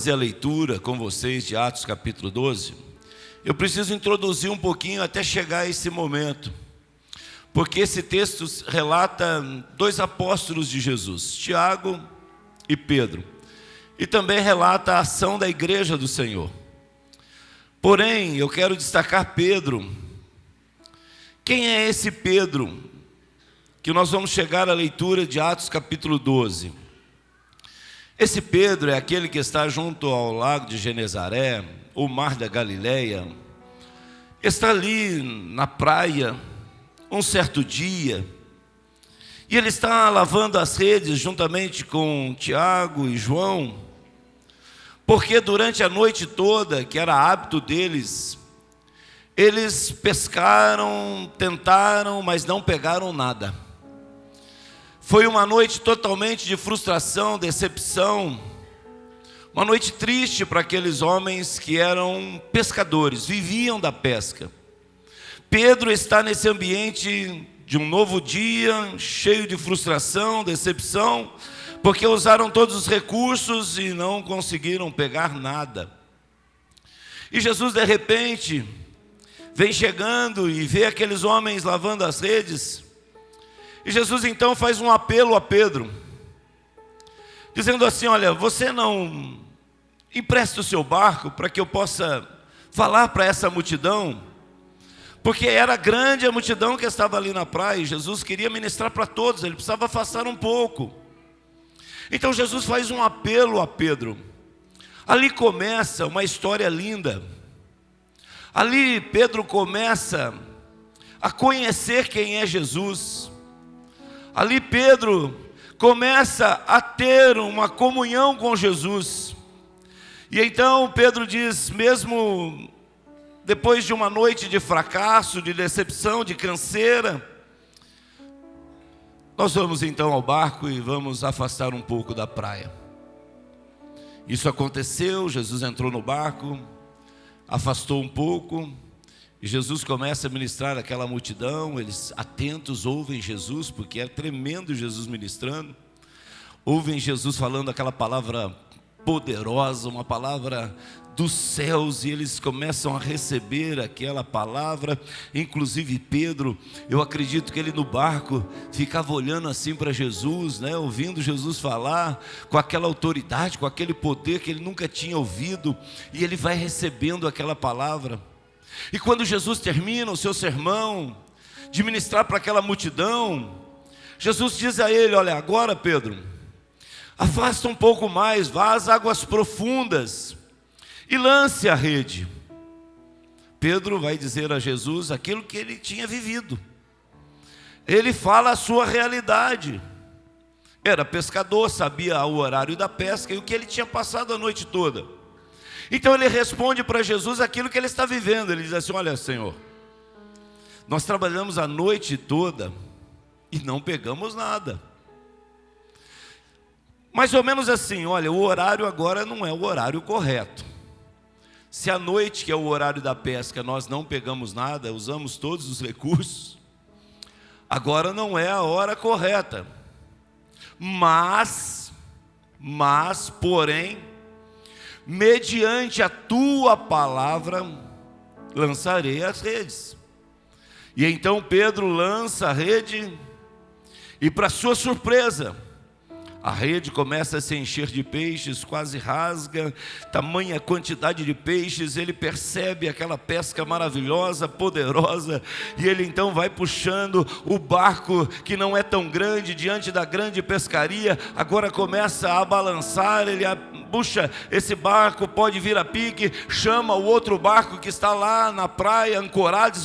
Fazer a leitura com vocês de Atos capítulo 12, eu preciso introduzir um pouquinho até chegar a esse momento, porque esse texto relata dois apóstolos de Jesus, Tiago e Pedro, e também relata a ação da igreja do Senhor. Porém, eu quero destacar Pedro. Quem é esse Pedro? Que nós vamos chegar à leitura de Atos capítulo 12. Esse Pedro é aquele que está junto ao lago de Genezaré, o mar da Galileia. Está ali na praia, um certo dia, e ele está lavando as redes juntamente com Tiago e João, porque durante a noite toda, que era hábito deles, eles pescaram, tentaram, mas não pegaram nada. Foi uma noite totalmente de frustração, decepção, uma noite triste para aqueles homens que eram pescadores, viviam da pesca. Pedro está nesse ambiente de um novo dia, cheio de frustração, decepção, porque usaram todos os recursos e não conseguiram pegar nada. E Jesus, de repente, vem chegando e vê aqueles homens lavando as redes. E Jesus então faz um apelo a Pedro, dizendo assim: olha, você não empresta o seu barco para que eu possa falar para essa multidão? Porque era grande a multidão que estava ali na praia, e Jesus queria ministrar para todos, ele precisava afastar um pouco. Então Jesus faz um apelo a Pedro. Ali começa uma história linda. Ali Pedro começa a conhecer quem é Jesus. Ali Pedro começa a ter uma comunhão com Jesus. E então Pedro diz, mesmo depois de uma noite de fracasso, de decepção, de canseira, nós vamos então ao barco e vamos afastar um pouco da praia. Isso aconteceu, Jesus entrou no barco, afastou um pouco, e Jesus começa a ministrar aquela multidão. Eles atentos ouvem Jesus, porque é tremendo Jesus ministrando. Ouvem Jesus falando aquela palavra poderosa, uma palavra dos céus, e eles começam a receber aquela palavra. Inclusive Pedro, eu acredito que ele no barco ficava olhando assim para Jesus, né? Ouvindo Jesus falar com aquela autoridade, com aquele poder que ele nunca tinha ouvido, e ele vai recebendo aquela palavra. E quando Jesus termina o seu sermão, de ministrar para aquela multidão, Jesus diz a ele: olha, agora Pedro, afasta um pouco mais, vá às águas profundas e lance a rede. Pedro vai dizer a Jesus aquilo que ele tinha vivido. Ele fala a sua realidade. Era pescador, sabia o horário da pesca e o que ele tinha passado a noite toda. Então ele responde para Jesus aquilo que ele está vivendo. Ele diz assim: olha, Senhor, nós trabalhamos a noite toda e não pegamos nada. Mais ou menos assim: olha, o horário agora não é o horário correto. Se à noite, que é o horário da pesca, nós não pegamos nada, usamos todos os recursos, agora não é a hora correta. Porém, mediante a tua palavra, lançarei as redes. E então Pedro lança a rede, e para sua surpresa, a rede começa a se encher de peixes, quase rasga, tamanha quantidade de peixes. Ele percebe aquela pesca maravilhosa, poderosa, e ele então vai puxando o barco, que não é tão grande, diante da grande pescaria. Agora começa a balançar, ele puxa esse barco, pode vir a pique, chama o outro barco que está lá na praia, ancorado, diz: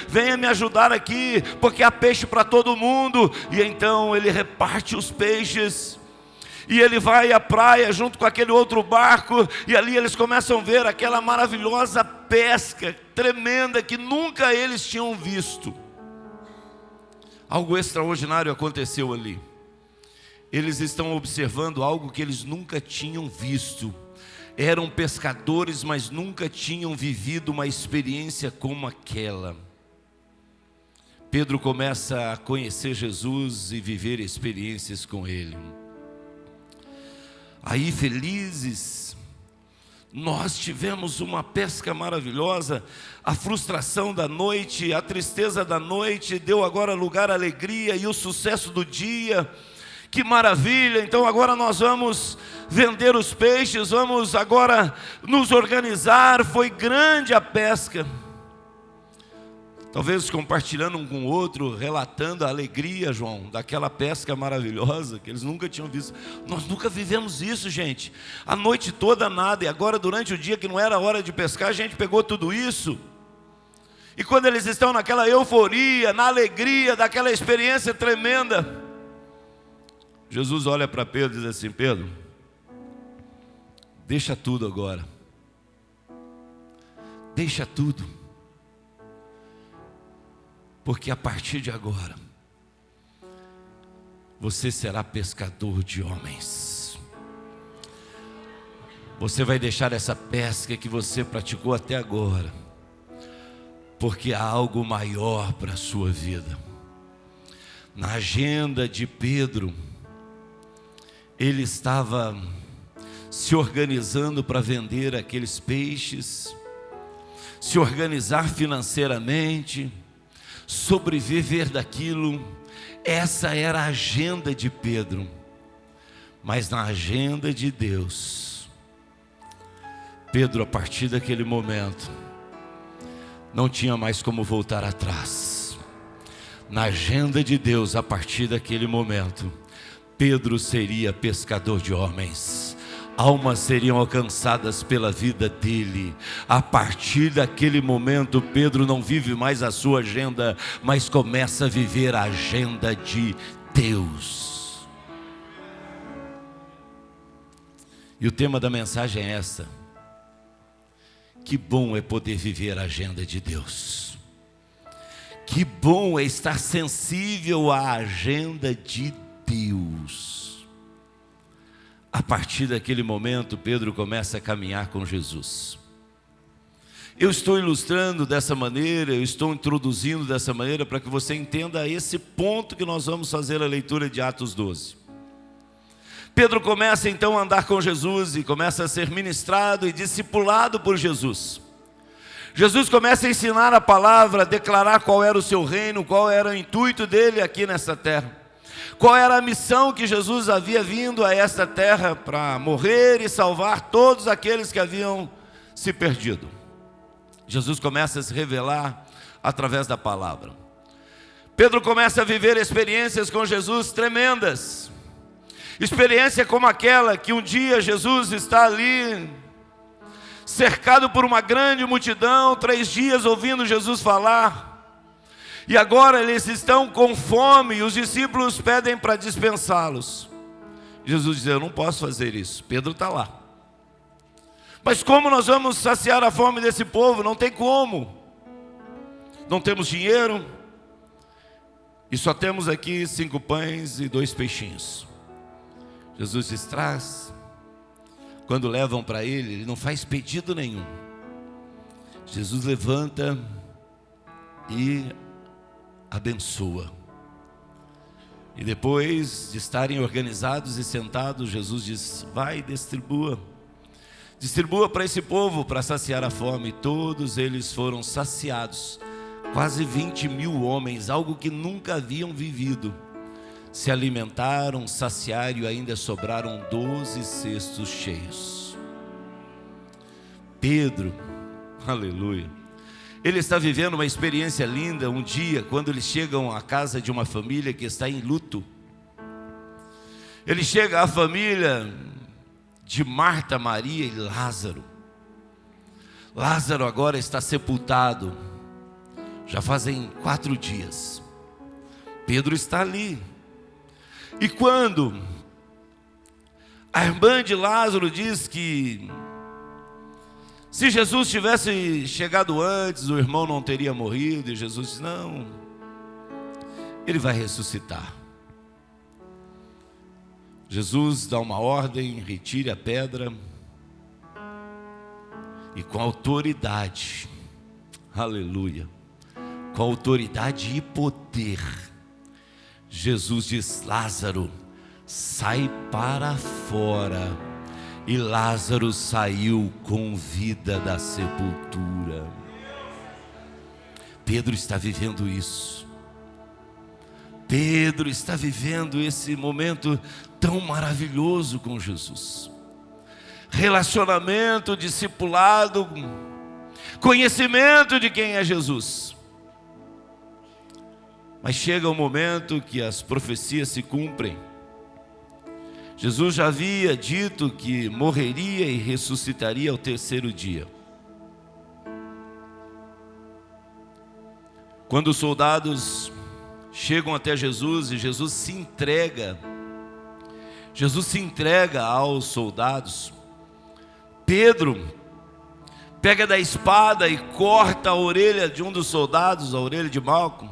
venha me ajudar aqui, porque há peixe para todo mundo. E então ele reparte os peixes, e ele vai à praia junto com aquele outro barco, e ali eles começam a ver aquela maravilhosa pesca tremenda que nunca eles tinham visto. Algo extraordinário aconteceu ali. Eles estão observando algo que eles nunca tinham visto. Eram pescadores, mas nunca tinham vivido uma experiência como aquela. Pedro começa a conhecer Jesus e viver experiências com Ele. Aí felizes, Nós tivemos uma pesca maravilhosa, a frustração da noite, a tristeza da noite deu agora lugar à alegria e o sucesso do dia. Que maravilha! Então agora nós vamos vender os peixes, vamos agora nos organizar. Foi grande a pesca. Talvez compartilhando um com o outro, relatando a alegria, João, daquela pesca maravilhosa, que eles nunca tinham visto. Nós nunca vivemos isso, gente. A noite toda nada, e agora durante o dia que não era hora de pescar, a gente pegou tudo isso. E quando eles estão naquela euforia, na alegria, daquela experiência tremenda, Jesus olha para Pedro e diz assim: Pedro, deixa tudo agora. Deixa tudo. Porque a partir de agora, você será pescador de homens. Você vai deixar essa pesca que você praticou até agora, porque há algo maior para a sua vida. Na agenda de Pedro, ele estava se organizando para vender aqueles peixes, se organizar financeiramente, sobreviver daquilo. Essa era a agenda de Pedro. Mas na agenda de Deus, Pedro, a partir daquele momento, não tinha mais como voltar atrás. Na agenda de Deus, a partir daquele momento, Pedro seria pescador de homens. Almas seriam alcançadas pela vida dele. A partir daquele momento, Pedro não vive mais a sua agenda, mas começa a viver a agenda de Deus. E o tema da mensagem é essa: que bom é poder viver a agenda de Deus. Que bom é estar sensível à agenda de Deus. A partir daquele momento, Pedro começa a caminhar com Jesus. Eu estou ilustrando dessa maneira, eu estou introduzindo dessa maneira para que você entenda esse ponto que nós vamos fazer a leitura de Atos 12. Pedro começa então a andar com Jesus e começa a ser ministrado e discipulado por Jesus. Jesus começa a ensinar a palavra, a declarar qual era o seu reino, qual era o intuito dele aqui nessa terra. Qual era a missão que Jesus havia vindo a esta terra para morrer e salvar todos aqueles que haviam se perdido. Jesus começa a se revelar através da palavra. Pedro começa a viver experiências com Jesus tremendas. Experiência como aquela que um dia Jesus está ali, cercado por uma grande multidão, 3 dias ouvindo Jesus falar. E agora eles estão com fome e os discípulos pedem para dispensá-los. Jesus diz: eu não posso fazer isso. Pedro está lá. Mas como nós vamos saciar a fome desse povo? Não tem como. Não temos dinheiro. E só temos aqui 5 pães e 2 peixinhos. Jesus diz: traz. Quando levam para ele, ele não faz pedido nenhum. Jesus levanta e abençoa. E depois de estarem organizados e sentados, Jesus diz: vai, distribua para esse povo, para saciar a fome. Todos eles foram saciados. Quase 20.000 homens, algo que nunca haviam vivido, se alimentaram, saciaram e ainda sobraram 12 cestos cheios. Pedro, aleluia, ele está vivendo uma experiência linda. Um dia, quando eles chegam à casa de uma família que está em luto, ele chega à família de Marta, Maria e Lázaro. Lázaro agora está sepultado, já fazem 4 dias. Pedro está ali. E quando a irmã de Lázaro diz que se Jesus tivesse chegado antes, o irmão não teria morrido, e Jesus diz: não, ele vai ressuscitar. Jesus dá uma ordem: retire a pedra. E com autoridade, aleluia, com autoridade e poder, Jesus diz: Lázaro, sai para fora. e Lázaro saiu com vida da sepultura. Pedro está vivendo isso. Pedro está vivendo esse momento tão maravilhoso com Jesus. Relacionamento, discipulado, conhecimento de quem é Jesus. Mas chega o momento que as profecias se cumprem. Jesus já havia dito que morreria e ressuscitaria ao terceiro dia. Quando os soldados chegam até Jesus e Jesus se entrega aos soldados, Pedro pega da espada e corta a orelha de um dos soldados, a orelha de Malco.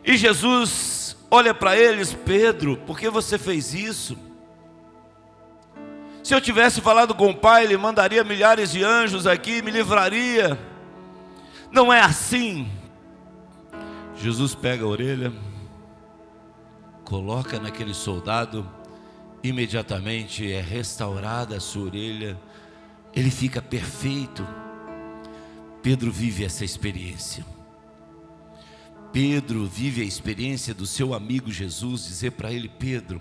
E Jesus olha para eles: Pedro, por que você fez isso? Se eu tivesse falado com o Pai, Ele mandaria milhares de anjos aqui, me livraria. Não é assim. Jesus pega a orelha, coloca naquele soldado, imediatamente é restaurada a sua orelha, ele fica perfeito. Pedro vive essa experiência. Pedro vive a experiência do seu amigo Jesus dizer para ele: Pedro,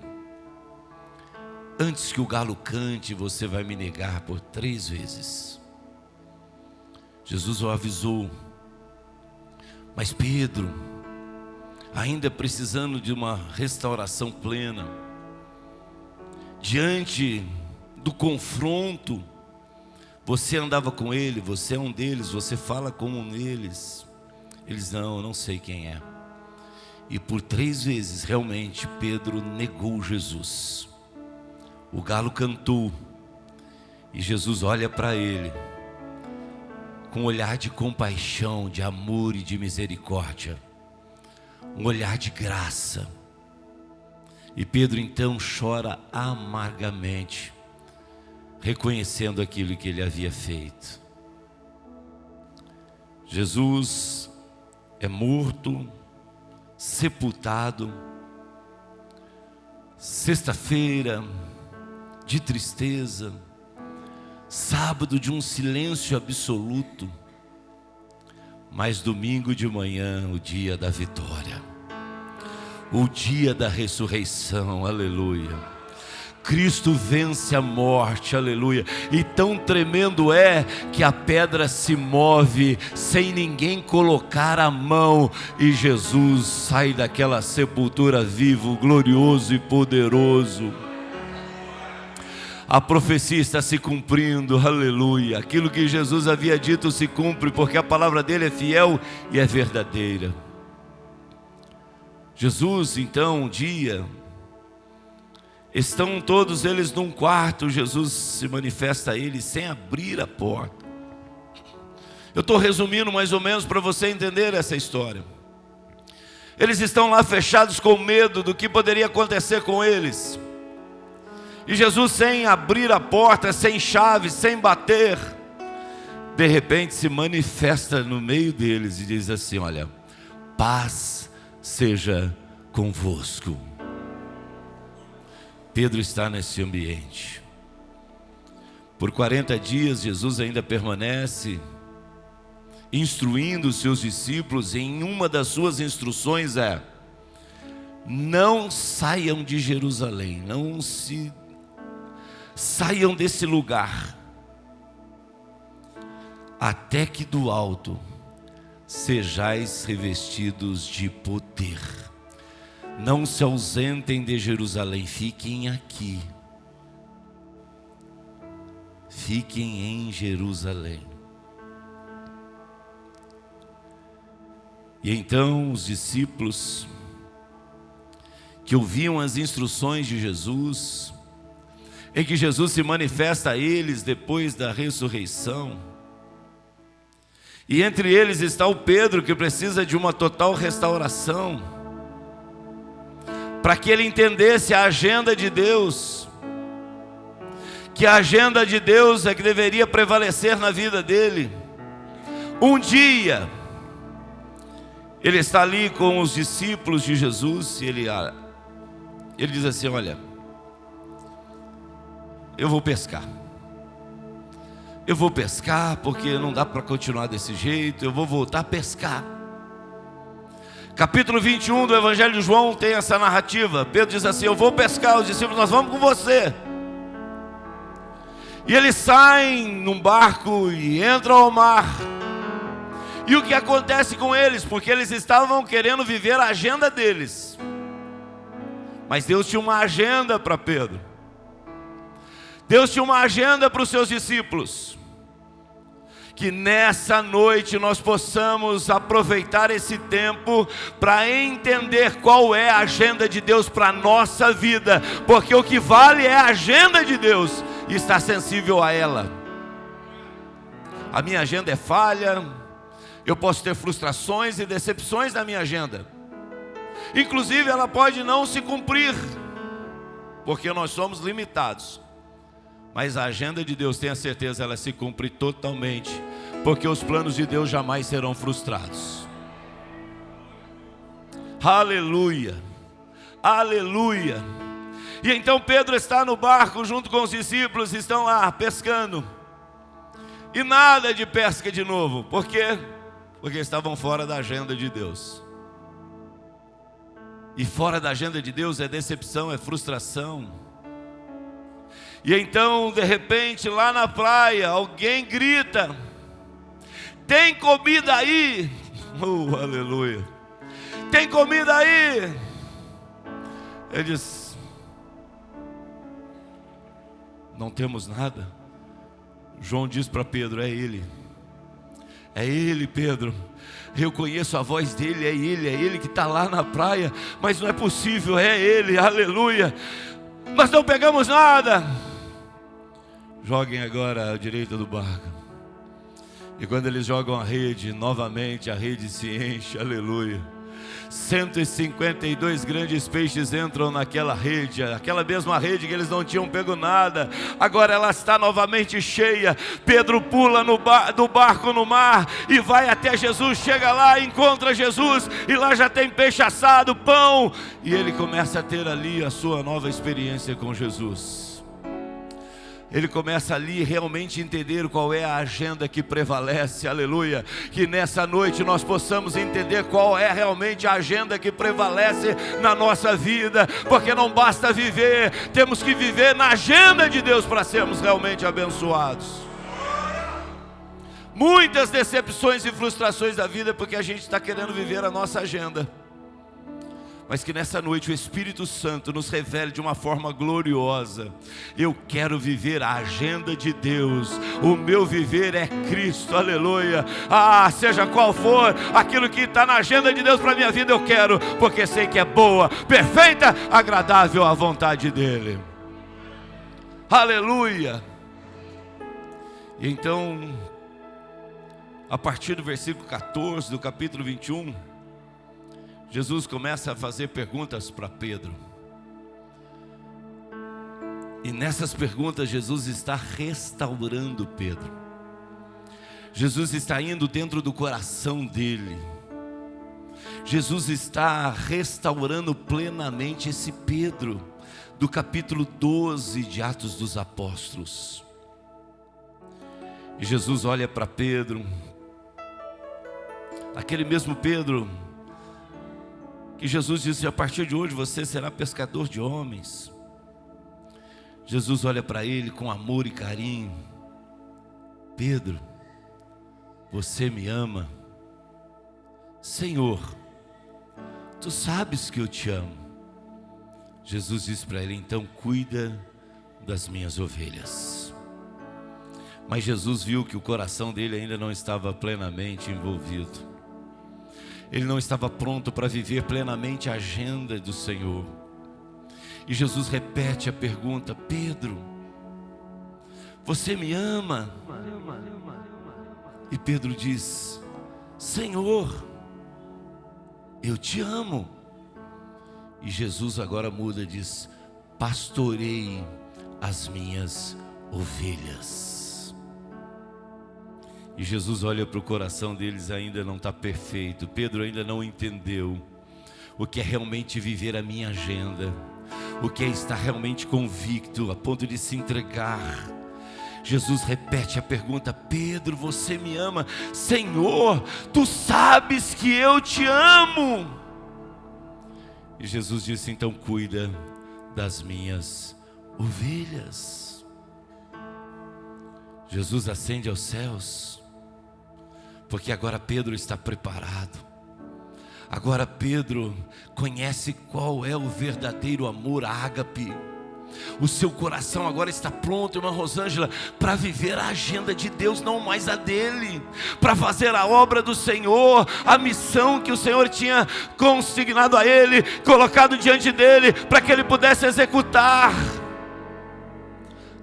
antes que o galo cante, você vai me negar por 3 vezes. Jesus o avisou, mas Pedro, ainda precisando de uma restauração plena, diante do confronto, você andava com ele, você é um deles, você fala como um deles. Eles: não, eu não sei quem é. E por 3 vezes realmente Pedro negou Jesus. O galo cantou e Jesus olha para ele com um olhar de compaixão, de amor e de misericórdia, um olhar de graça. E Pedro então chora amargamente, reconhecendo aquilo que ele havia feito. Jesus é morto, sepultado. Sexta-feira de tristeza, sábado de um silêncio absoluto, mas domingo de manhã, o dia da vitória, o dia da ressurreição, aleluia. Cristo vence a morte, aleluia. E tão tremendo é que a pedra se move sem ninguém colocar a mão, e Jesus sai daquela sepultura vivo, glorioso e poderoso. A profecia está se cumprindo, aleluia. Aquilo que Jesus havia dito se cumpre, porque a palavra dele é fiel e é verdadeira. Jesus, então, um dia, estão todos eles num quarto. Jesus se manifesta a eles sem abrir a porta. Eu estou resumindo mais ou menos para você entender essa história. Eles estão lá fechados com medo do que poderia acontecer com eles. E Jesus, sem abrir a porta, sem chave, sem bater, de repente se manifesta no meio deles e diz assim: olha, paz seja convosco. Pedro está nesse ambiente. Por 40 dias Jesus ainda permanece instruindo os seus discípulos. Em uma das suas instruções é: não saiam de Jerusalém, não saiam desse lugar, até que do alto sejais revestidos de poder. Não se ausentem de Jerusalém, fiquem aqui. Fiquem em Jerusalém. E então os discípulos que ouviam as instruções de Jesus, em que Jesus se manifesta a eles depois da ressurreição, e entre eles está o Pedro, que precisa de uma total restauração, para que ele entendesse a agenda de Deus, que a agenda de Deus é que deveria prevalecer na vida dele. Um dia, ele está ali com os discípulos de Jesus, e ele diz assim: olha, eu vou pescar. Eu vou pescar porque não dá para continuar desse jeito, eu vou voltar a pescar. Capítulo 21 do Evangelho de João tem essa narrativa. Pedro diz assim: eu vou pescar. Os discípulos: nós vamos com você. E eles saem num barco e entram ao mar. E o que acontece com eles? Porque eles estavam querendo viver a agenda deles. Mas Deus tinha uma agenda para Pedro. Deus tinha uma agenda para os seus discípulos. Que nessa noite nós possamos aproveitar esse tempo para entender qual é a agenda de Deus para a nossa vida. Porque o que vale é a agenda de Deus e estar sensível a ela. A minha agenda é falha, eu posso ter frustrações e decepções na minha agenda. Inclusive ela pode não se cumprir, porque nós somos limitados. Mas a agenda de Deus, tenha certeza, ela se cumpre totalmente, porque os planos de Deus jamais serão frustrados. Aleluia, aleluia. E então Pedro está no barco junto com os discípulos, estão lá pescando. E nada de pesca de novo. Por quê? Porque estavam fora da agenda de Deus. E fora da agenda de Deus é decepção, é frustração. E então, de repente, lá na praia, alguém grita: tem comida aí? Aleluia. Tem comida aí? Ele diz: não temos nada. João diz para Pedro: é ele. É ele, Pedro. Eu conheço a voz dele, é ele que está lá na praia. Mas não é possível, é ele, aleluia. Nós não pegamos nada. Joguem agora à direita do barco. E quando eles jogam a rede, novamente a rede se enche, aleluia. 152 grandes peixes entram naquela rede, aquela mesma rede que eles não tinham pego nada. Agora ela está novamente cheia. Pedro pula do barco no mar e vai até Jesus. Chega lá, encontra Jesus, e lá já tem peixe assado, pão. E ele começa a ter ali a sua nova experiência com Jesus. Ele começa ali realmente a entender qual é a agenda que prevalece, aleluia. Que nessa noite nós possamos entender qual é realmente a agenda que prevalece na nossa vida. Porque não basta viver, temos que viver na agenda de Deus para sermos realmente abençoados. Muitas decepções e frustrações da vida porque a gente está querendo viver a nossa agenda. Mas que nessa noite o Espírito Santo nos revele de uma forma gloriosa: eu quero viver a agenda de Deus, o meu viver é Cristo, aleluia. Seja qual for aquilo que está na agenda de Deus para a minha vida, eu quero, porque sei que é boa, perfeita, agradável à vontade dEle, aleluia. E então, a partir do versículo 14 do capítulo 21, Jesus começa a fazer perguntas para Pedro. E nessas perguntas Jesus está restaurando Pedro. Jesus está indo dentro do coração dele. Jesus está restaurando plenamente esse Pedro do capítulo 12 de Atos dos Apóstolos. E Jesus olha para Pedro, aquele mesmo Pedro que Jesus disse: a partir de hoje você será pescador de homens. Jesus olha para ele com amor e carinho: Pedro, você me ama? Senhor, tu sabes que eu te amo. Jesus disse para ele: então cuida das minhas ovelhas. Mas Jesus viu que o coração dele ainda não estava plenamente envolvido. Ele não estava pronto para viver plenamente a agenda do Senhor. E Jesus repete a pergunta: Pedro, você me ama? E Pedro diz: Senhor, eu te amo. E Jesus agora muda e diz: pastorei as minhas ovelhas. E Jesus olha para o coração deles, ainda não está perfeito. Pedro ainda não entendeu o que é realmente viver a minha agenda, o que é estar realmente convicto, a ponto de se entregar. Jesus repete a pergunta: Pedro, você me ama? Senhor, tu sabes que eu te amo. E Jesus disse: então cuida das minhas ovelhas. Jesus ascende aos céus, porque agora Pedro está preparado. Agora Pedro conhece qual é o verdadeiro amor, a ágape. O seu coração agora está pronto, irmã Rosângela, para viver a agenda de Deus, não mais a dele, para fazer a obra do Senhor, a missão que o Senhor tinha consignado a ele, colocado diante dele, para que ele pudesse executar.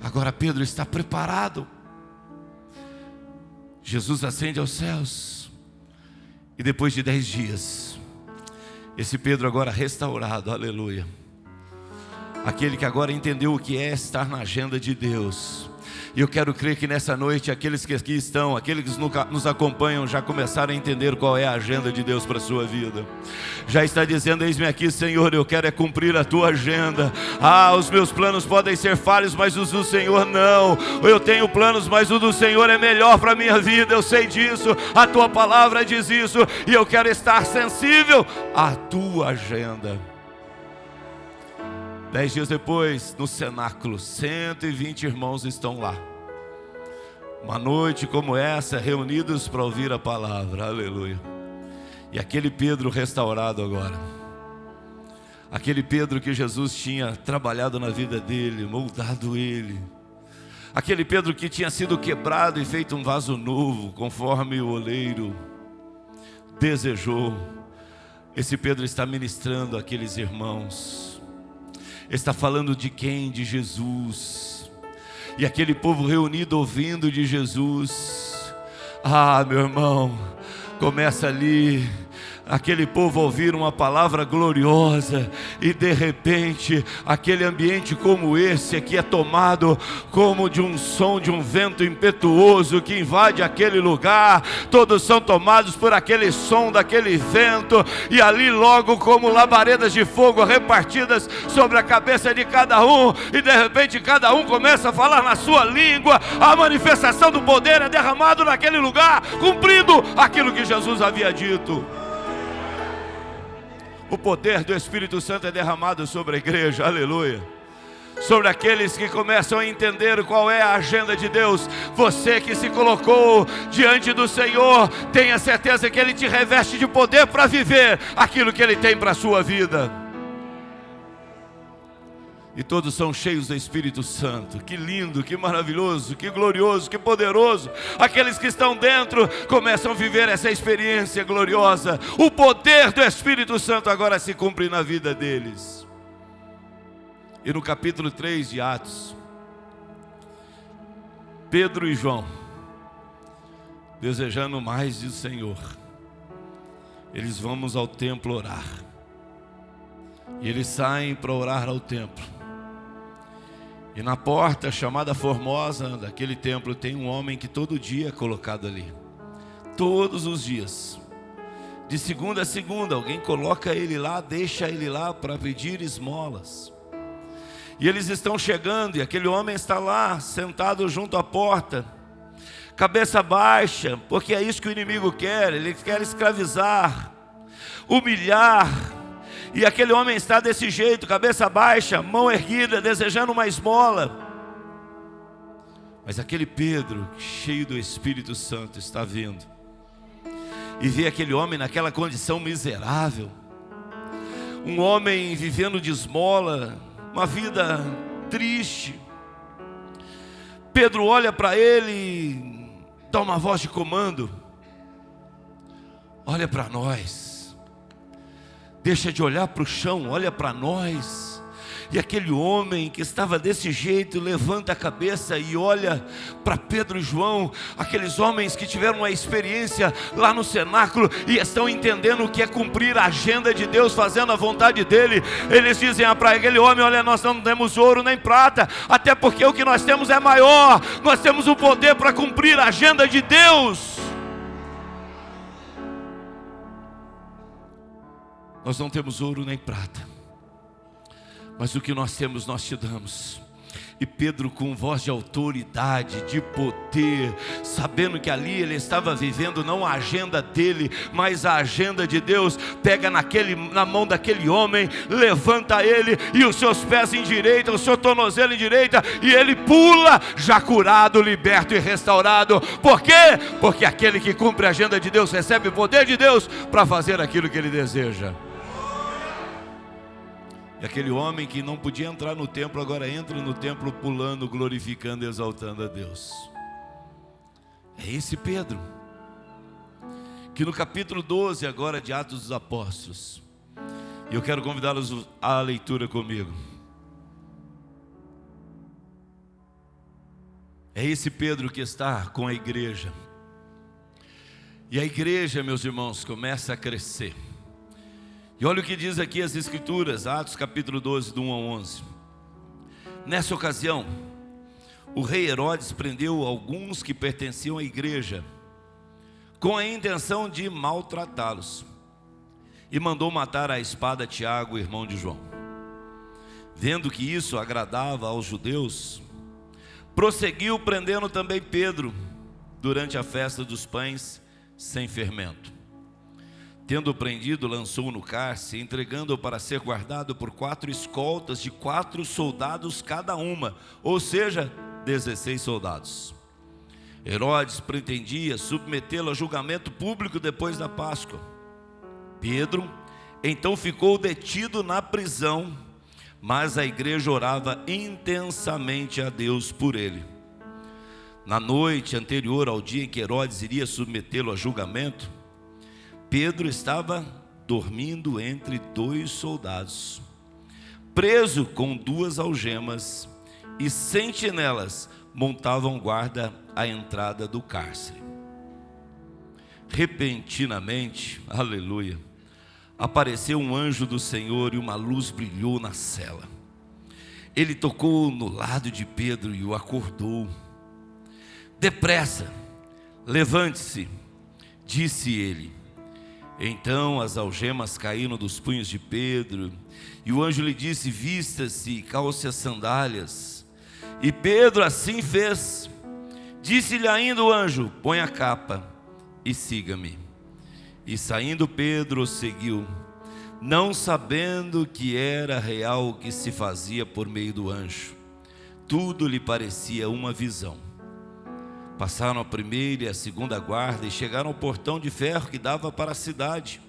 Agora Pedro está preparado. Jesus ascende aos céus, e depois de 10 dias, esse Pedro agora restaurado, aleluia, aquele que agora entendeu o que é estar na agenda de Deus. E eu quero crer que nessa noite aqueles que aqui estão, aqueles que nos acompanham, já começaram a entender qual é a agenda de Deus para a sua vida. Já está dizendo: eis-me aqui, Senhor, eu quero é cumprir a tua agenda. Os meus planos podem ser falhos, mas os do Senhor não. Eu tenho planos, mas o do Senhor é melhor para a minha vida, eu sei disso, a tua palavra diz isso, e eu quero estar sensível à tua agenda. 10 dias depois, no cenáculo, 120 irmãos estão lá. Uma noite como essa, reunidos para ouvir a palavra, aleluia. E aquele Pedro restaurado agora, aquele Pedro que Jesus tinha trabalhado na vida dele, moldado ele, aquele Pedro que tinha sido quebrado e feito um vaso novo, conforme o oleiro desejou. Esse Pedro está ministrando àqueles irmãos. Está falando de quem? De Jesus. E aquele povo reunido ouvindo de Jesus. Meu irmão, começa ali aquele povo a ouvir uma palavra gloriosa, e de repente aquele ambiente como esse aqui é tomado como de um som de um vento impetuoso que invade aquele lugar. Todos são tomados por aquele som daquele vento, e ali logo como labaredas de fogo repartidas sobre a cabeça de cada um, e de repente cada um começa a falar na sua língua. A manifestação do poder é derramado naquele lugar, cumprindo aquilo que Jesus havia dito. O poder do Espírito Santo é derramado sobre a igreja, aleluia. Sobre aqueles que começam a entender qual é a agenda de Deus. Você que se colocou diante do Senhor, tenha certeza que Ele te reveste de poder para viver aquilo que Ele tem para a sua vida. E todos são cheios do Espírito Santo. Que lindo, que maravilhoso, que glorioso, que poderoso. Aqueles que estão dentro começam a viver essa experiência gloriosa. O poder do Espírito Santo agora se cumpre na vida deles. E no capítulo 3 de Atos, Pedro e João, desejando mais do Senhor, eles vão ao templo orar. E eles saem para orar ao templo. E na porta chamada Formosa daquele templo tem um homem que todo dia é colocado ali. Todos os dias, de segunda a segunda, alguém coloca ele lá, deixa ele lá para pedir esmolas. E eles estão chegando e aquele homem está lá, sentado junto à porta, cabeça baixa, porque é isso que o inimigo quer. Ele quer escravizar, humilhar. E aquele homem está desse jeito, cabeça baixa, mão erguida, desejando uma esmola. Mas aquele Pedro, cheio do Espírito Santo, está vindo e vê aquele homem naquela condição miserável, um homem vivendo de esmola, uma vida triste. Pedro olha para ele e dá uma voz de comando: olha para nós. Deixa de olhar para o chão, olha para nós. E aquele homem que estava desse jeito levanta a cabeça e olha para Pedro e João, aqueles homens que tiveram uma experiência lá no cenáculo e estão entendendo o que é cumprir a agenda de Deus, fazendo a vontade dele. Eles dizem para aquele homem: olha, nós não temos ouro nem prata, até porque o que nós temos é maior. Nós temos o poder para cumprir a agenda de Deus. Nós não temos ouro nem prata, mas o que nós temos nós te damos. E Pedro, com voz de autoridade, de poder, sabendo que ali ele estava vivendo não a agenda dele, mas a agenda de Deus, pega na mão daquele homem, levanta ele, e os seus pés endireita, o seu tornozelo endireita, e ele pula, já curado, liberto e restaurado. Por quê? Porque aquele que cumpre a agenda de Deus, recebe o poder de Deus, para fazer aquilo que ele deseja. E aquele homem que não podia entrar no templo, agora entra no templo pulando, glorificando e exaltando a Deus. É esse Pedro, que no capítulo 12 agora de Atos dos Apóstolos, e eu quero convidá-los à leitura comigo. É esse Pedro que está com a igreja. E a igreja, meus irmãos, começa a crescer. E olha o que diz aqui as Escrituras, Atos capítulo 12, do 1 ao 11. Nessa ocasião, o rei Herodes prendeu alguns que pertenciam à igreja, com a intenção de maltratá-los, e mandou matar à espada Tiago, irmão de João. Vendo que isso agradava aos judeus, prosseguiu prendendo também Pedro, durante a festa dos pães sem fermento. Tendo prendido, lançou-o no cárcere, entregando-o para ser guardado por 4 escoltas de 4 soldados cada uma, ou seja, 16 soldados. Herodes pretendia submetê-lo a julgamento público depois da Páscoa. Pedro então ficou detido na prisão, mas a igreja orava intensamente a Deus por ele. Na noite anterior ao dia em que Herodes iria submetê-lo a julgamento, Pedro estava dormindo entre 2 soldados, preso com 2 algemas, e sentinelas montavam guarda à entrada do cárcere. Repentinamente, aleluia, apareceu um anjo do Senhor e uma luz brilhou na cela. Ele tocou no lado de Pedro e o acordou. Depressa, levante-se, disse ele. Então as algemas caíram dos punhos de Pedro, e o anjo lhe disse: vista-se e calce as sandálias. E Pedro assim fez. Disse-lhe ainda o anjo: põe a capa e siga-me. E saindo Pedro o seguiu, não sabendo que era real o que se fazia por meio do anjo. Tudo lhe parecia uma visão. Passaram a primeira e a segunda guarda e chegaram ao portão de ferro que dava para a cidade.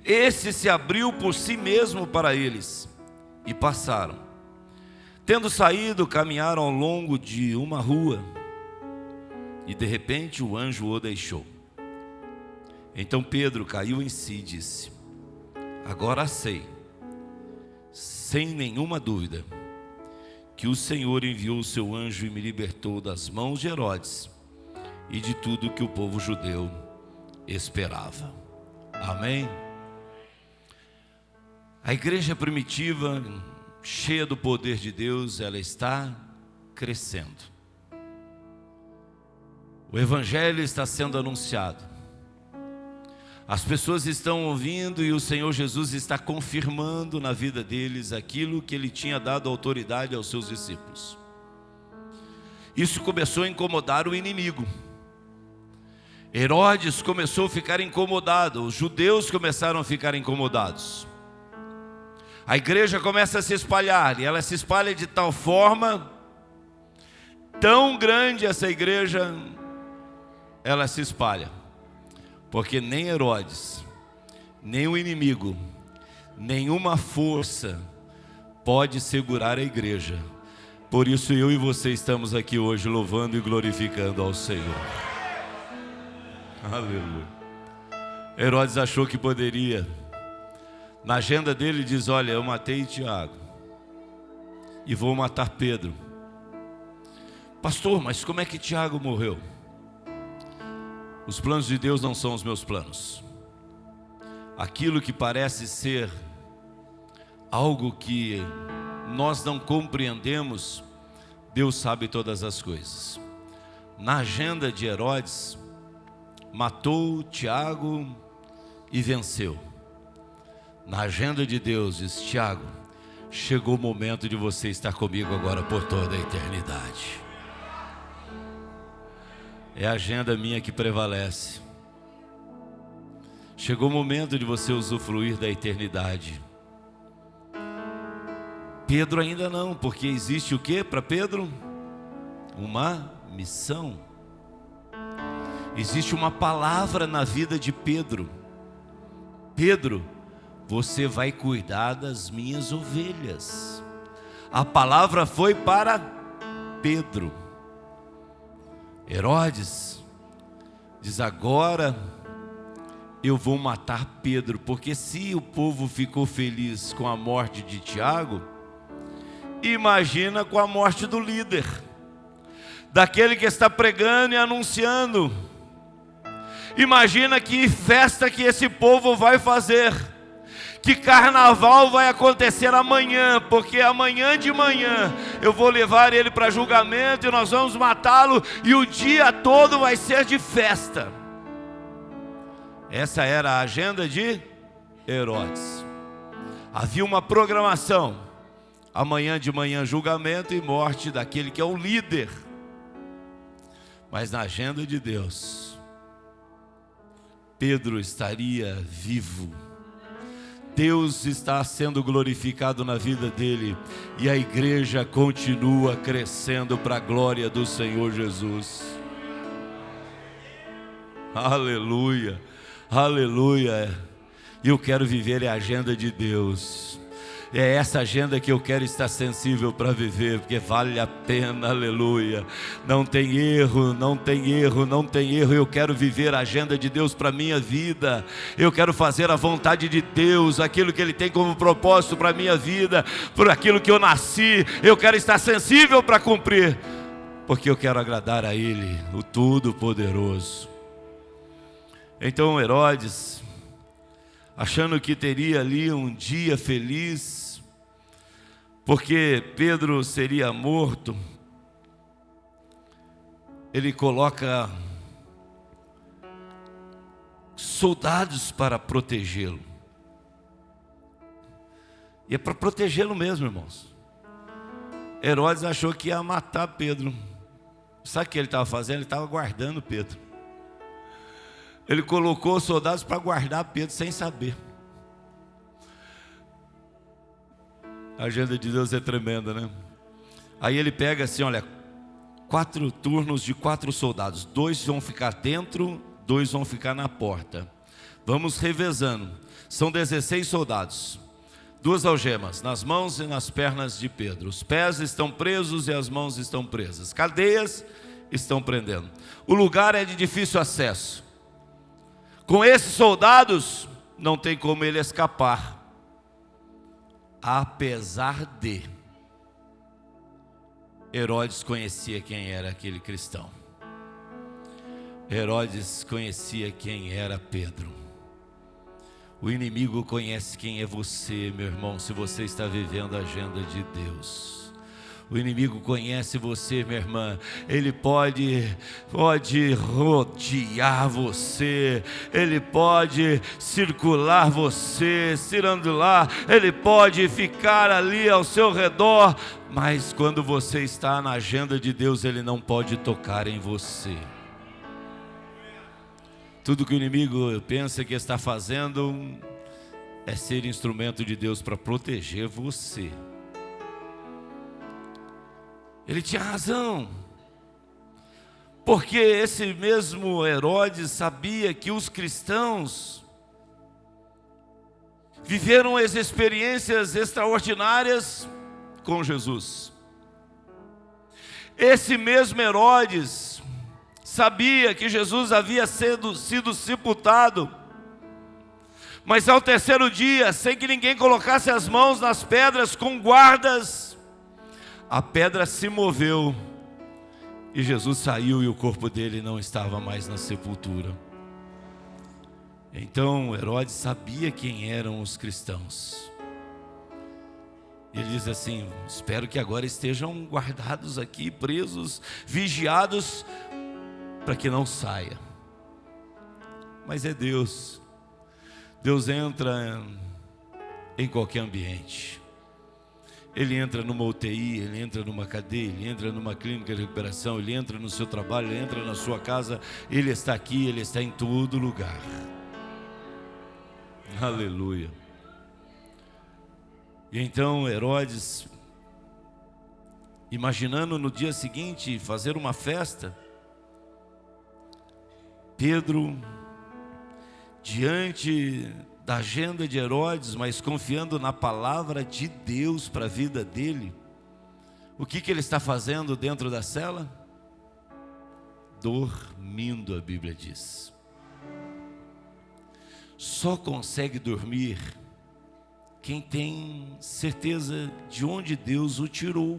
Esse se abriu por si mesmo para eles e passaram. Tendo saído, caminharam ao longo de uma rua e de repente o anjo o deixou. Então Pedro caiu em si e disse: agora sei, sem nenhuma dúvida, que o Senhor enviou o seu anjo e me libertou das mãos de Herodes e de tudo que o povo judeu esperava. Amém? A igreja primitiva, cheia do poder de Deus, ela está crescendo. O evangelho está sendo anunciado. As pessoas estão ouvindo e o Senhor Jesus está confirmando na vida deles aquilo que Ele tinha dado autoridade aos seus discípulos. Isso começou a incomodar o inimigo. Herodes começou a ficar incomodado, os judeus começaram a ficar incomodados. A igreja começa a se espalhar, e ela se espalha de tal forma, tão grande essa igreja, ela se espalha. Porque nem Herodes, nem o inimigo, nenhuma força pode segurar a igreja. Por isso eu e você estamos aqui hoje louvando e glorificando ao Senhor. Aleluia. Herodes achou que poderia. Na agenda dele diz: olha, eu matei Tiago e vou matar Pedro. Pastor, mas como é que Tiago morreu? Os planos de Deus não são os meus planos. Aquilo que parece ser algo que nós não compreendemos, Deus sabe todas as coisas. Na agenda de Herodes, matou Tiago e venceu. Na agenda de Deus diz: Tiago, chegou o momento de você estar comigo agora por toda a eternidade. É a agenda minha que prevalece. Chegou o momento de você usufruir da eternidade. Pedro ainda não, porque existe o que para Pedro? Uma missão. Existe uma palavra na vida de Pedro. Pedro, você vai cuidar das minhas ovelhas. A palavra foi para Pedro. Herodes diz: agora eu vou matar Pedro, porque se o povo ficou feliz com a morte de Tiago, imagina com a morte do líder, daquele que está pregando e anunciando. Imagina que festa que esse povo vai fazer, que carnaval vai acontecer amanhã, porque amanhã de manhã eu vou levar ele para julgamento e nós vamos matá-lo, e o dia todo vai ser de festa. Essa era a agenda de Herodes. Havia uma programação: amanhã de manhã julgamento e morte daquele que é o líder. Mas na agenda de Deus, Pedro estaria vivo. Deus está sendo glorificado na vida dele, e a igreja continua crescendo para a glória do Senhor Jesus. Aleluia, aleluia. E eu quero viver a agenda de Deus. É essa agenda que eu quero estar sensível para viver, porque vale a pena, aleluia. Não tem erro, não tem erro, não tem erro. Eu quero viver a agenda de Deus para a minha vida. Eu quero fazer a vontade de Deus, aquilo que Ele tem como propósito para a minha vida, por aquilo que eu nasci. Eu quero estar sensível para cumprir, porque eu quero agradar a Ele, o Todo-Poderoso. Então Herodes, achando que teria ali um dia feliz, porque Pedro seria morto, ele coloca soldados para protegê-lo. E é para protegê-lo mesmo, irmãos. Herodes achou que ia matar Pedro. Sabe o que ele estava fazendo? Ele estava guardando Pedro. Ele colocou soldados para guardar Pedro sem saber. A agenda de Deus é tremenda, né? Aí ele pega assim, olha, 4 turnos de 4 soldados. 2 vão ficar dentro, 2 vão ficar na porta. Vamos revezando. São 16 soldados. 2 algemas nas mãos e nas pernas de Pedro. Os pés estão presos e as mãos estão presas. Cadeias estão prendendo. O lugar é de difícil acesso. Com esses soldados, não tem como ele escapar. Apesar de Herodes conhecia quem era aquele cristão. Herodes conhecia quem era Pedro. O inimigo conhece quem é você, meu irmão, se você está vivendo a agenda de Deus. O inimigo conhece você, minha irmã. Ele pode rodear você, ele pode circular você, cirandular, ele pode ficar ali ao seu redor, mas quando você está na agenda de Deus, ele não pode tocar em você. Tudo que o inimigo pensa que está fazendo é ser instrumento de Deus para proteger você. Ele tinha razão, porque esse mesmo Herodes sabia que os cristãos viveram as experiências extraordinárias com Jesus. Esse mesmo Herodes sabia que Jesus havia sido sepultado, mas ao 3º dia, sem que ninguém colocasse as mãos nas pedras com guardas, a pedra se moveu e Jesus saiu e o corpo dele não estava mais na sepultura. Então Herodes sabia quem eram os cristãos. Ele diz assim: espero que agora estejam guardados aqui, presos, vigiados, para que não saia. Mas é Deus. Deus entra em qualquer ambiente. Ele entra numa UTI, ele entra numa cadeia, ele entra numa clínica de recuperação, ele entra no seu trabalho, ele entra na sua casa, ele está aqui, ele está em todo lugar. Aleluia. E então Herodes, imaginando no dia seguinte fazer uma festa, Pedro, diante da agenda de Herodes, mas confiando na palavra de Deus para a vida dele, o que ele está fazendo dentro da cela? Dormindo, a Bíblia diz. Só consegue dormir quem tem certeza de onde Deus o tirou.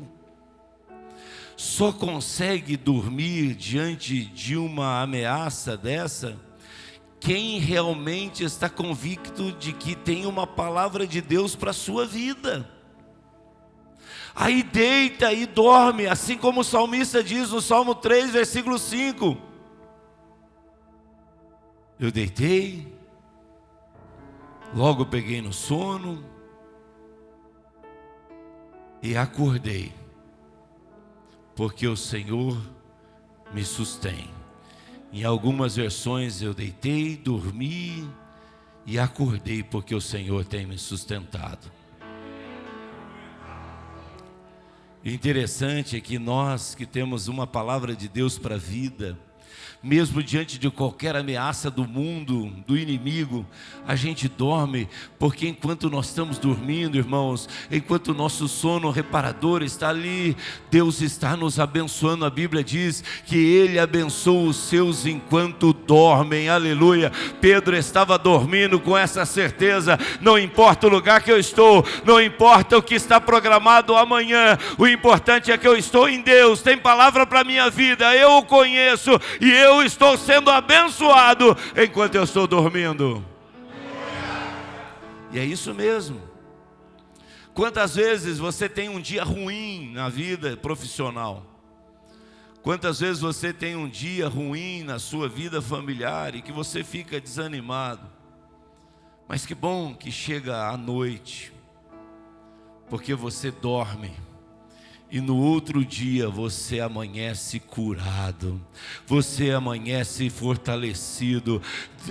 Só consegue dormir diante de uma ameaça dessa quem realmente está convicto de que tem uma palavra de Deus para a sua vida. Aí deita e dorme, assim como o salmista diz no Salmo 3, versículo 5. Eu deitei, logo peguei no sono e acordei, porque o Senhor me sustém. Em algumas versões eu deitei, dormi e acordei, porque o Senhor tem me sustentado. O interessante é que nós que temos uma palavra de Deus para a vida, mesmo diante de qualquer ameaça do mundo, do inimigo, a gente dorme, porque enquanto nós estamos dormindo, irmãos, enquanto o nosso sono reparador está ali, Deus está nos abençoando. A Bíblia diz que Ele abençoa os seus enquanto dormem, aleluia. Pedro estava dormindo com essa certeza: não importa o lugar que eu estou, não importa o que está programado amanhã, o importante é que eu estou em Deus, tem palavra para a minha vida, eu o conheço e eu estou sendo abençoado enquanto eu estou dormindo. E é isso mesmo. Quantas vezes você tem um dia ruim na vida profissional? Quantas vezes você tem um dia ruim na sua vida familiar e que você fica desanimado? Mas que bom que chega a noite, porque você dorme. E no outro dia você amanhece curado, você amanhece fortalecido,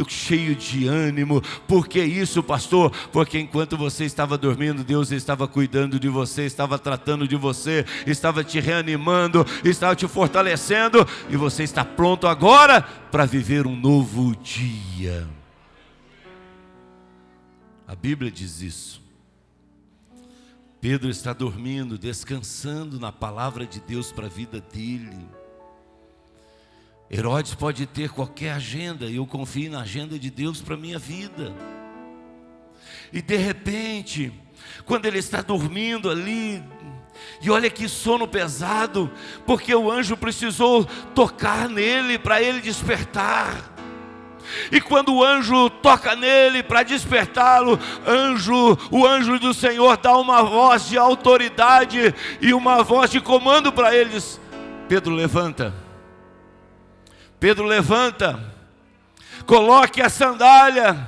cheio de ânimo. Por que isso, pastor? Porque enquanto você estava dormindo, Deus estava cuidando de você, estava tratando de você, estava te reanimando, estava te fortalecendo, e você está pronto agora para viver um novo dia. A Bíblia diz isso. Pedro está dormindo, descansando na palavra de Deus para a vida dele. Herodes pode ter qualquer agenda, e eu confio na agenda de Deus para a minha vida. E de repente, quando ele está dormindo ali, e olha que sono pesado, porque o anjo precisou tocar nele para ele despertar. E quando o anjo toca nele para despertá-lo, o anjo do Senhor dá uma voz de autoridade e uma voz de comando para ele, diz: Pedro, levanta. Pedro, levanta. Coloque a sandália,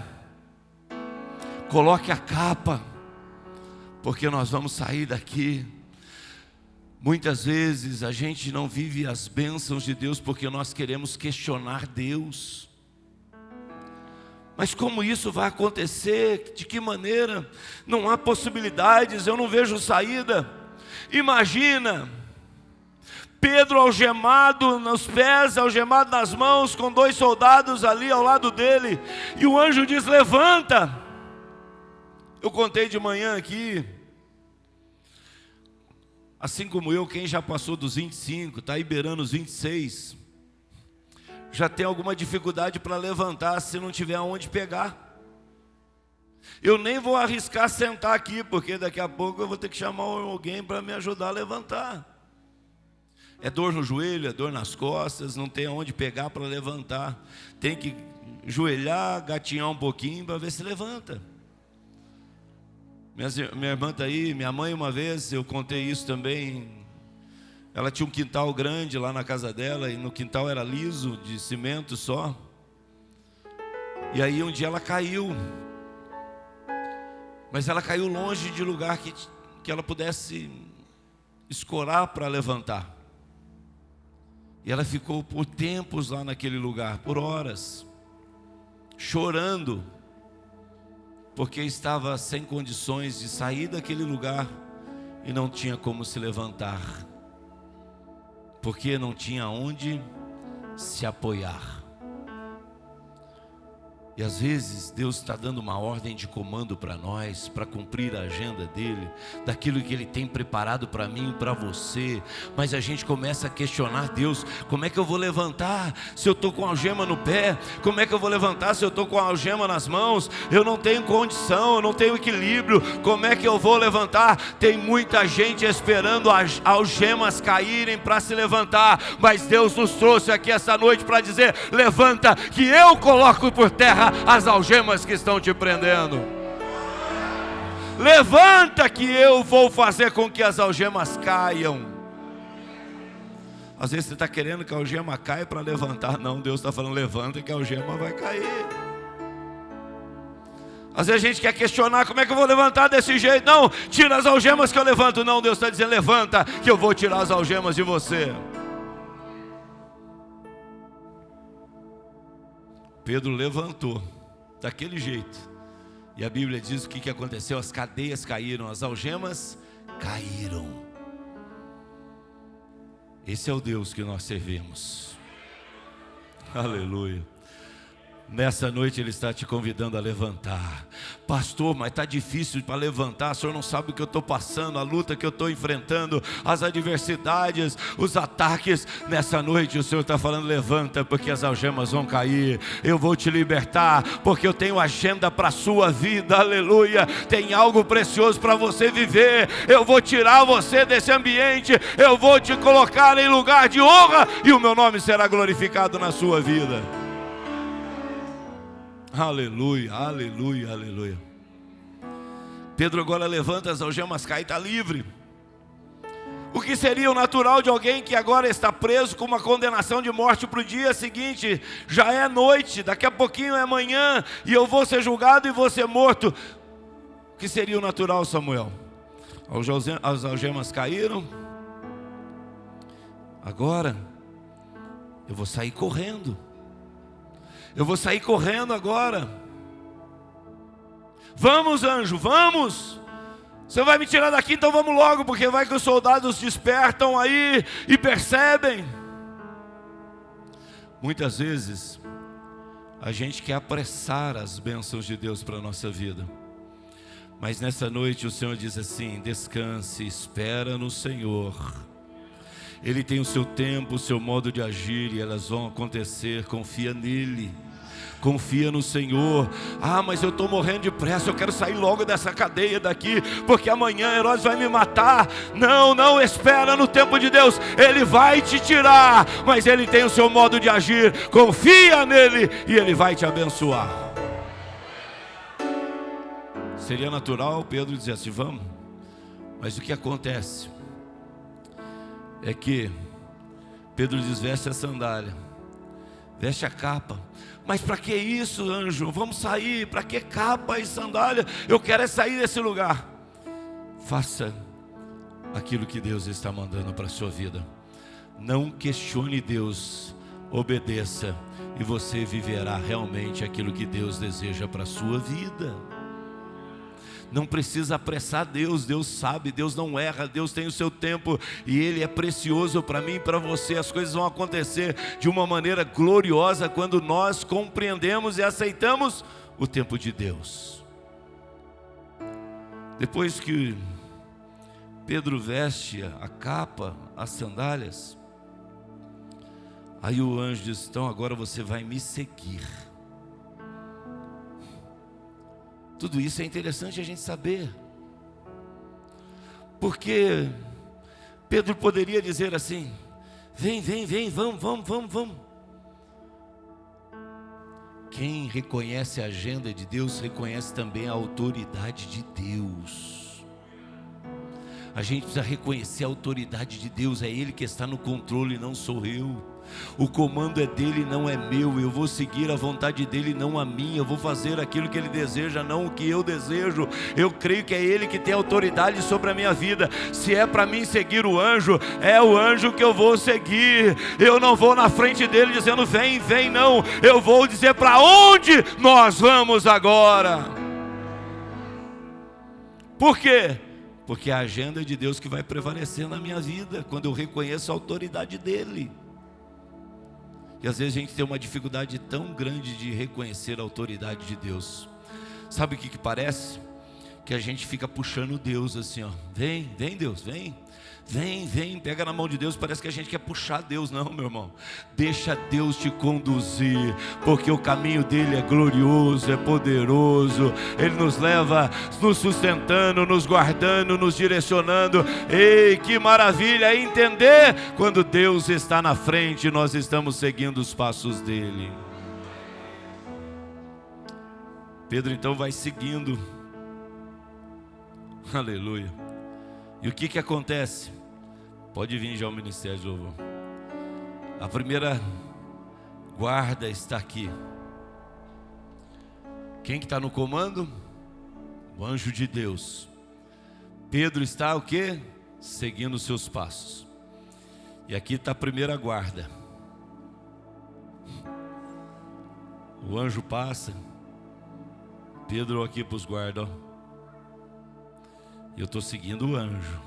coloque a capa, porque nós vamos sair daqui. Muitas vezes a gente não vive as bênçãos de Deus porque nós queremos questionar Deus. Mas como isso vai acontecer? De que maneira? Não há possibilidades, eu não vejo saída. Imagina Pedro algemado nos pés, algemado nas mãos, com 2 soldados ali ao lado dele, e o anjo diz: levanta. Eu contei de manhã aqui, assim como eu, quem já passou dos 25, está aí beirando os 26, já tem alguma dificuldade para levantar se não tiver aonde pegar. Eu nem vou arriscar sentar aqui, porque daqui a pouco eu vou ter que chamar alguém para me ajudar a levantar. É dor no joelho, é dor nas costas, não tem aonde pegar para levantar. Tem que joelhar, gatinhar um pouquinho para ver se levanta. Minha irmã está aí, minha mãe uma vez, eu contei isso também. Ela tinha um quintal grande lá na casa dela, e no quintal era liso, de cimento só. E aí um dia ela caiu. Mas ela caiu longe de lugar que ela pudesse escorar para levantar. E ela ficou por tempos lá naquele lugar, por horas, chorando, porque estava sem condições de sair daquele lugar e não tinha como se levantar, porque não tinha onde se apoiar. E às vezes Deus está dando uma ordem de comando para nós, para cumprir a agenda dEle, daquilo que Ele tem preparado para mim e para você. Mas a gente começa a questionar Deus: como é que eu vou levantar se eu estou com algema no pé? Como é que eu vou levantar se eu estou com algema nas mãos? Eu não tenho condição, eu não tenho equilíbrio. Como é que eu vou levantar? Tem muita gente esperando as algemas caírem para se levantar, mas Deus nos trouxe aqui essa noite para dizer: levanta, que eu coloco por terra as algemas que estão te prendendo. Levanta, que eu vou fazer com que as algemas caiam. Às vezes você está querendo que a algema caia para levantar. Não, Deus está falando: levanta, que a algema vai cair. Às vezes a gente quer questionar: como é que eu vou levantar desse jeito? Não, tira as algemas que eu levanto. Não, Deus está dizendo: levanta, que eu vou tirar as algemas de você. Pedro levantou daquele jeito, e a Bíblia diz o que aconteceu: as cadeias caíram, as algemas caíram. Esse é o Deus que nós servimos. Aleluia. Nessa noite Ele está te convidando a levantar. Pastor, mas está difícil para levantar. O senhor não sabe o que eu estou passando, a luta que eu estou enfrentando, as adversidades, os ataques. Nessa noite o Senhor está falando: levanta, porque as algemas vão cair. Eu vou te libertar, porque eu tenho agenda para a sua vida. Aleluia. Tem algo precioso para você viver. Eu vou tirar você desse ambiente, eu vou te colocar em lugar de honra, e o meu nome será glorificado na sua vida. Aleluia, aleluia, aleluia. Pedro agora levanta, as algemas caem, está livre. O que seria o natural de alguém que agora está preso com uma condenação de morte para o dia seguinte? Já é noite, daqui a pouquinho é manhã, e eu vou ser julgado e vou ser morto. O que seria o natural, Samuel? As algemas caíram. Agora eu vou sair correndo. Eu vou sair correndo agora. Vamos, anjo, vamos. Você vai me tirar daqui, então vamos logo, porque vai que os soldados despertam aí e percebem. Muitas vezes a gente quer apressar as bênçãos de Deus para a nossa vida, mas nessa noite o Senhor diz assim: descanse, espera no Senhor. Ele tem o seu tempo, o seu modo de agir, e elas vão acontecer. Confia nele, confia no Senhor. Ah, mas eu estou morrendo de pressa, eu quero sair logo dessa cadeia daqui, porque amanhã Herodes vai me matar. Não, não, espera no tempo de Deus. Ele vai te tirar, mas Ele tem o seu modo de agir. Confia nele e Ele vai te abençoar. Seria natural Pedro dizer assim: vamos. Mas o que acontece é que Pedro diz: veste a sandália, veste a capa. Mas para que isso, anjo? Vamos sair, para que capa e sandália? Eu quero é sair desse lugar. Faça aquilo que Deus está mandando para a sua vida. Não questione Deus, obedeça, e você viverá realmente aquilo que Deus deseja para a sua vida. Não precisa apressar Deus. Deus sabe, Deus não erra, Deus tem o seu tempo, e Ele é precioso para mim e para você. As coisas vão acontecer de uma maneira gloriosa quando nós compreendemos e aceitamos o tempo de Deus. Depois que Pedro veste a capa, as sandálias, aí o anjo diz: então agora você vai me seguir. Tudo isso é interessante a gente saber, porque Pedro poderia dizer assim: vem, vem, vem, vamos. Quem reconhece a agenda de Deus, reconhece também a autoridade de Deus. A gente precisa reconhecer a autoridade de Deus. É Ele que está no controle, não sou eu. O comando é dele, não é meu. Eu vou seguir a vontade dele, não a minha. Eu vou fazer aquilo que ele deseja, não o que eu desejo. Eu creio que é ele que tem autoridade sobre a minha vida. Se é para mim seguir o anjo, é o anjo que eu vou seguir. Eu não vou na frente dele dizendo vem, vem, não. Eu vou dizer para onde nós vamos agora. Por quê? Porque é a agenda de Deus que vai prevalecer na minha vida, quando eu reconheço a autoridade dele. E às vezes a gente tem uma dificuldade tão grande de reconhecer a autoridade de Deus. Sabe o que parece? Que a gente fica puxando Deus assim, ó. Vem, vem Deus, vem. Vem, vem, pega na mão de Deus. Parece que a gente quer puxar Deus. Não, meu irmão, deixa Deus te conduzir, porque o caminho dele é glorioso, é poderoso. Ele nos leva, nos sustentando, nos guardando, nos direcionando. Ei, que maravilha é entender quando Deus está na frente, nós estamos seguindo os passos dele. Pedro então vai seguindo. Aleluia. E o que acontece? Pode vir já o ministério de louvor. A primeira guarda está aqui. Quem que está no comando? O anjo de Deus. Pedro está o quê? Seguindo os seus passos. E aqui está a primeira guarda. O anjo passa. Pedro aqui para os guardas. E eu estou seguindo o anjo.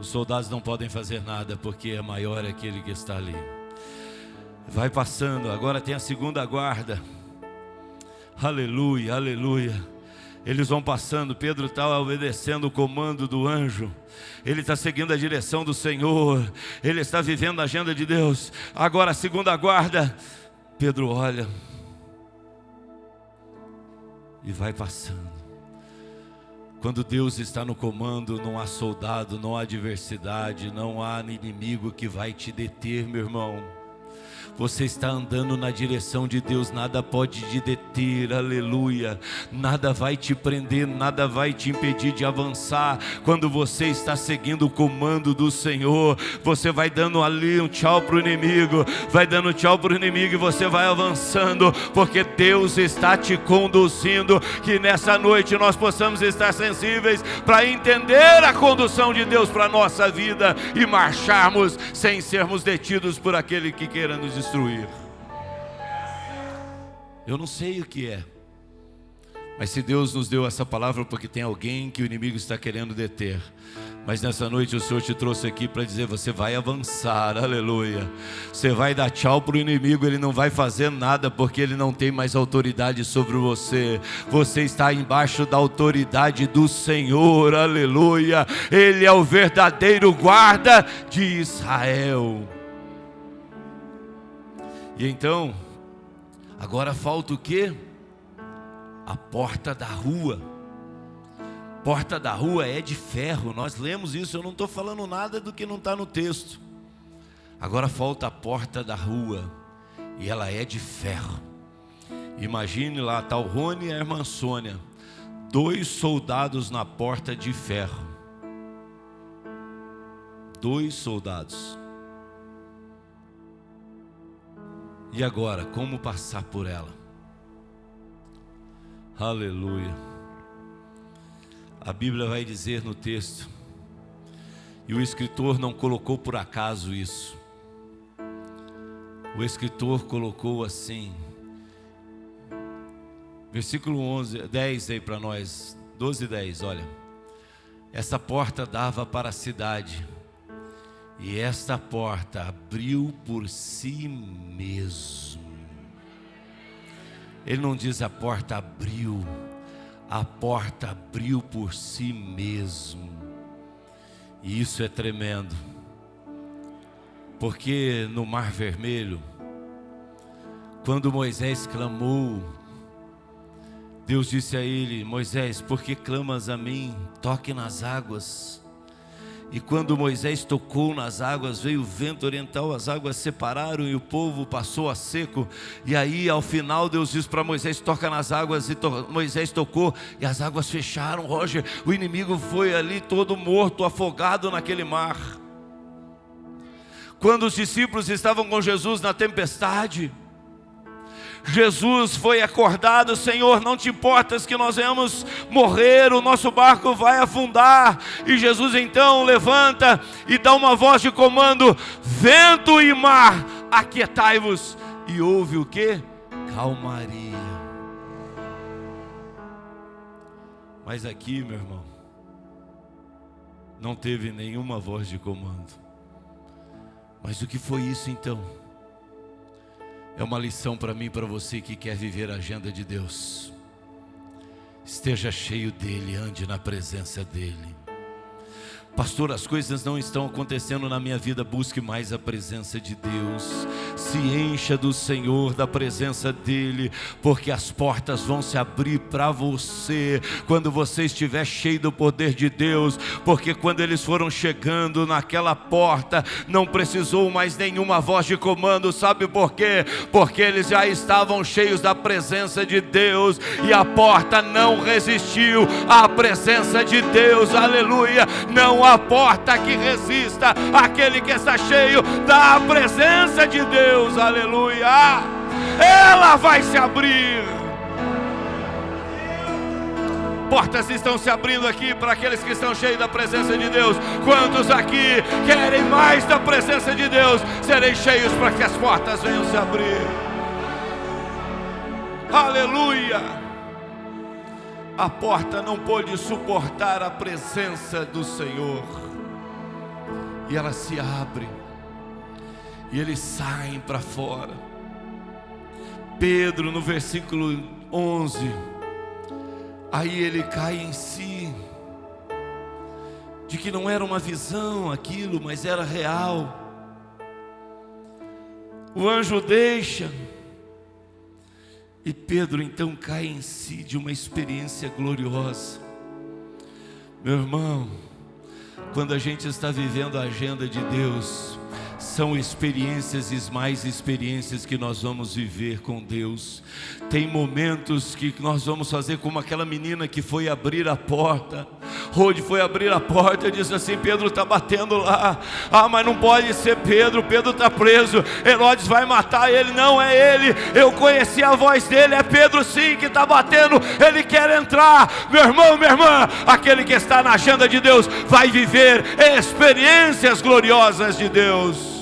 Os soldados não podem fazer nada, porque é maior aquele que está ali. Vai passando, agora tem a segunda guarda. Aleluia, aleluia. Eles vão passando, Pedro está obedecendo o comando do anjo. Ele está seguindo a direção do Senhor. Ele está vivendo a agenda de Deus. Agora a segunda guarda. Pedro olha e vai passando. Quando Deus está no comando, não há soldado, não há adversidade, não há inimigo que vai te deter, meu irmão. Você está andando na direção de Deus, nada pode te deter, aleluia. Nada vai te prender, nada vai te impedir de avançar. Quando você está seguindo o comando do Senhor, você vai dando ali um tchau para o inimigo, vai dando tchau para o inimigo e você vai avançando, porque Deus está te conduzindo. Que nessa noite nós possamos estar sensíveis para entender a condução de Deus para a nossa vida e marcharmos sem sermos detidos por aquele que queira nos destruir. Eu não sei o que é, mas se Deus nos deu essa palavra, porque tem alguém que o inimigo está querendo deter. Mas nessa noite o Senhor te trouxe aqui para dizer: você vai avançar, aleluia. Você vai dar tchau para o inimigo, ele não vai fazer nada, porque ele não tem mais autoridade sobre você. Você está embaixo da autoridade do Senhor, aleluia. Ele é o verdadeiro guarda de Israel. E então, agora falta o quê? A porta da rua. Porta da rua é de ferro, nós lemos isso, eu não estou falando nada do que não está no texto. Agora falta a porta da rua, e ela é de ferro. Imagine lá, está o Rony e a irmã Sônia, 2 soldados na porta de ferro. 2 soldados. E agora, como passar por ela? Aleluia. A Bíblia vai dizer no texto, e o escritor não colocou por acaso isso. O escritor colocou assim, versículo 10 aí para nós, 12 e 10, olha. Essa porta dava para a cidade, e esta porta abriu por si mesmo. Ele não diz a porta abriu, a porta abriu por si mesmo. E isso é tremendo, porque no Mar Vermelho, quando Moisés clamou, Deus disse a ele: Moisés, por que clamas a mim? Toque nas águas. E quando Moisés tocou nas águas, veio o vento oriental, as águas separaram e o povo passou a seco. E aí ao final Deus disse para Moisés: toca nas águas, e Moisés tocou e as águas fecharam. Roger, o inimigo foi ali todo morto, afogado naquele mar. quando os discípulos estavam com Jesus na tempestade, Jesus foi acordado: Senhor, não te importas que nós venhamos morrer, o nosso barco vai afundar. E Jesus então levanta e dá uma voz de comando: vento e mar, aquietai-vos. E houve o quê? Calmaria. Mas aqui, meu irmão, não teve nenhuma voz de comando. Mas o que foi isso então? É uma lição para mim e para você que quer viver a agenda de Deus. Esteja cheio dele, ande na presença dele. Pastor, as coisas não estão acontecendo na minha vida. Busque mais a presença de Deus. Se encha do Senhor, da presença dele, porque as portas vão se abrir para você quando você estiver cheio do poder de Deus. Porque quando eles foram chegando naquela porta, não precisou mais nenhuma voz de comando. Sabe por quê? Porque eles já estavam cheios da presença de Deus, e a porta não resistiu à presença de Deus. Aleluia! Não há porta que resista àquele que está cheio da presença de Deus. Aleluia! Ela vai se abrir. Portas estão se abrindo aqui para aqueles que estão cheios da presença de Deus. Quantos aqui querem mais da presença de Deus? Serem cheios para que as portas venham se abrir. Aleluia! A porta não pôde suportar a presença do Senhor, e ela se abre, e eles saem para fora. Pedro, no versículo 11, aí ele cai em si, de que não era uma visão aquilo, mas era real. O anjo deixa, e Pedro então cai em si de uma experiência gloriosa. Meu irmão, quando a gente está vivendo a agenda de Deus, são experiências e mais experiências que nós vamos viver com Deus. Tem momentos que nós vamos fazer como aquela menina que foi abrir a porta. Rode foi abrir a porta e disse assim: Pedro está batendo lá. Ah, mas não pode ser Pedro, Pedro está preso, Herodes vai matar ele. Não é ele, eu conheci a voz dele, é Pedro sim que está batendo, ele quer entrar. Meu irmão, minha irmã, aquele que está na agenda de Deus vai viver experiências gloriosas de Deus.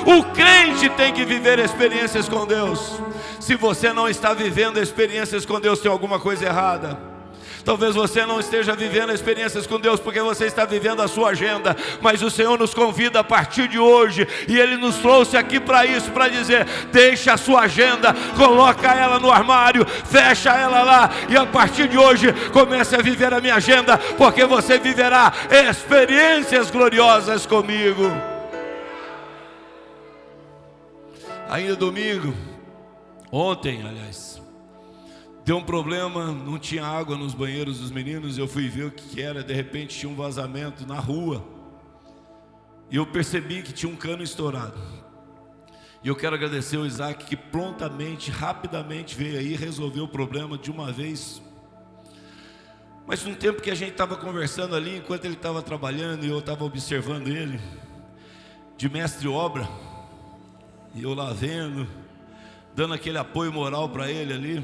O crente tem que viver experiências com Deus. Se você não está vivendo experiências com Deus, tem alguma coisa errada. Talvez você não esteja vivendo experiências com Deus porque você está vivendo a sua agenda. Mas o Senhor nos convida a partir de hoje, e Ele nos trouxe aqui para isso, para dizer: deixa a sua agenda, coloca ela no armário, fecha ela lá, e a partir de hoje comece a viver a minha agenda, porque você viverá experiências gloriosas comigo. Ainda domingo, ontem aliás, deu um problema, não tinha água nos banheiros dos meninos. Eu fui ver o que era, de repente tinha um vazamento na rua, e eu percebi que tinha um cano estourado. E eu quero agradecer ao Isaac, que prontamente, rapidamente veio aí e resolveu o problema de uma vez. Mas num tempo que a gente estava conversando ali, enquanto ele estava trabalhando, e eu estava observando ele, de mestre obra, e eu lá vendo, dando aquele apoio moral para ele ali,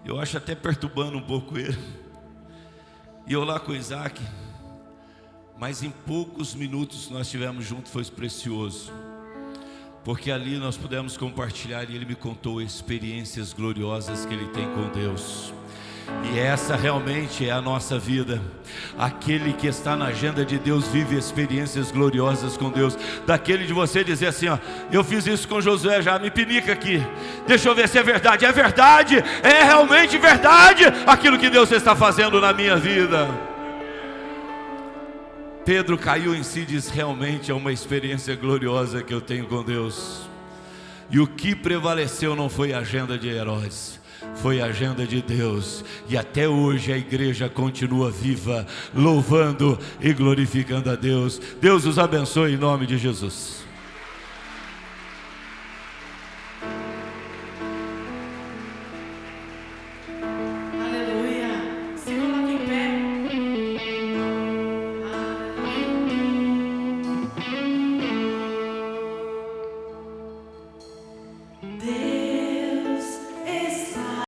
eu acho até perturbando um pouco ele, e eu lá com o Isaac. Mas em poucos minutos nós estivemos juntos, foi precioso, porque ali nós pudemos compartilhar, e ele me contou experiências gloriosas que ele tem com Deus. E essa realmente é a nossa vida. Aquele que está na agenda de Deus vive experiências gloriosas com Deus. Daquele de você dizer assim: ó, eu fiz isso com Josué, já me pinica aqui, deixa eu ver se é verdade. É verdade, é realmente verdade aquilo que Deus está fazendo na minha vida. Pedro caiu em si e diz: realmente é uma experiência gloriosa que eu tenho com Deus. E o que prevaleceu não foi a agenda de Herodes, foi a agenda de Deus. E até hoje a igreja continua viva, louvando e glorificando a Deus. Deus os abençoe em nome de Jesus.